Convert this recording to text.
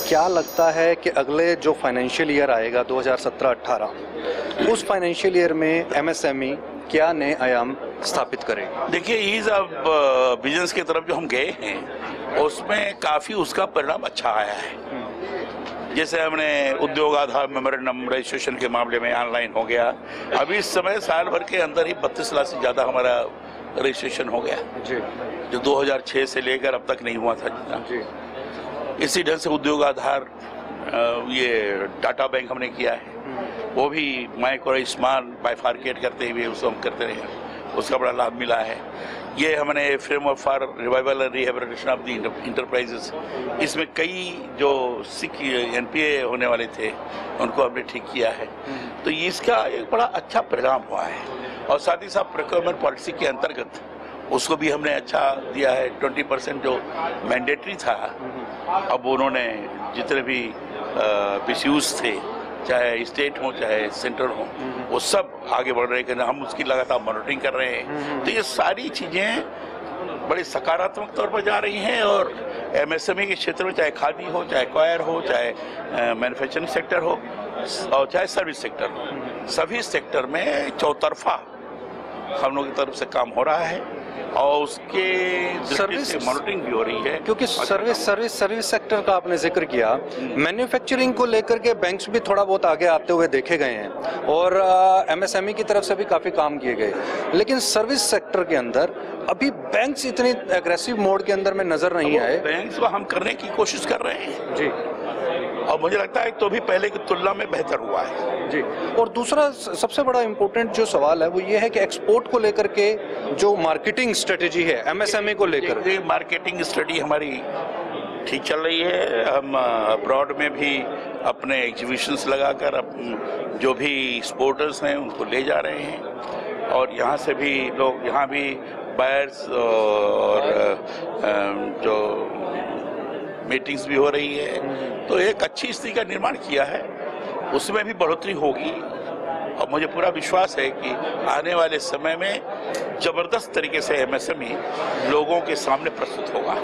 क्या लगता है कि अगले जो फाइनेंशियल ईयर आएगा 2017-18 उस फाइनेंशियल ईयर में एमएसएमई क्या नए आयाम स्थापित करेगा? देखिए, ईज ऑफ बिजनेस की तरफ जो हम गए हैं उसमें काफ़ी उसका परिणाम अच्छा आया है। जैसे हमने उद्योग आधार मेमोरेंडम रजिस्ट्रेशन के मामले में ऑनलाइन हो गया। अभी इस समय साल भर के अंदर ही 32 लाख से ज़्यादा हमारा रजिस्ट्रेशन हो गया जी, जो 2006 से लेकर अब तक नहीं हुआ था जितना जी। इसी ढंग से उद्योग आधार ये डाटा बैंक हमने किया है, वो भी माइक्रो स्मॉल बाइफार्केट करते हुए उसको हम करते रहे, उसका बड़ा लाभ मिला है। ये हमने framework for revival and rehabilitation of the enterprises, इसमें कई जो सिक एनपीए होने वाले थे उनको हमने ठीक किया है। तो इसका एक बड़ा अच्छा परिणाम हुआ है। और साथ ही साथ प्रोक्योरमेंट पॉलिसी के अंतर्गत उसको भी हमने अच्छा दिया है। 20% जो मैंडेटरी था, अब उन्होंने जितने भी मिसयूज थे, चाहे स्टेट हो चाहे सेंटर हो, वो सब आगे बढ़ रहे हैं। हम उसकी लगातार मॉनिटरिंग कर रहे हैं। तो ये सारी चीज़ें बड़ी सकारात्मक तौर पर जा रही हैं। और एमएसएमई के क्षेत्र में चाहे खादी हो, चाहे कॉयर हो, चाहे मैन्युफैक्चरिंग सेक्टर हो और चाहे सर्विस सेक्टर हो, सभी सेक्टर में चौतरफा हम लोगों की तरफ से काम हो रहा है और उसके सर्विस मॉनिटरिंग भी हो रही है। क्योंकि सर्विस सेक्टर का आपने जिक्र किया, मैन्युफैक्चरिंग को लेकर के बैंक्स भी थोड़ा बहुत आगे आते हुए देखे गए हैं और एमएसएमई की तरफ से भी काफी काम किए गए, लेकिन सर्विस सेक्टर के अंदर अभी बैंक्स इतनी एग्रेसिव मोड के अंदर में नजर नहीं आए। बैंक्स को हम करने की कोशिश कर रहे हैं जी, और मुझे लगता है तो भी पहले की तुलना में बेहतर हुआ है जी। और दूसरा सबसे बड़ा इम्पोर्टेंट जो सवाल है वो ये है कि एक्सपोर्ट को लेकर के जो मार्केटिंग स्ट्रेटेजी है एमएसएमई को लेकर, मार्केटिंग स्ट्रेटेजी हमारी ठीक चल रही है। हम अब्रॉड में भी अपने एग्जीबिशंस लगाकर जो भी एक्सपोर्टर्स हैं उनको ले जा रहे हैं और यहाँ से भी लोग, यहाँ भी बायर्स और जो मीटिंग्स भी हो रही है। तो एक अच्छी स्थिति का निर्माण किया है, उसमें भी बढ़ोतरी होगी और मुझे पूरा विश्वास है कि आने वाले समय में जबरदस्त तरीके से एमएसएमई लोगों के सामने प्रस्तुत होगा।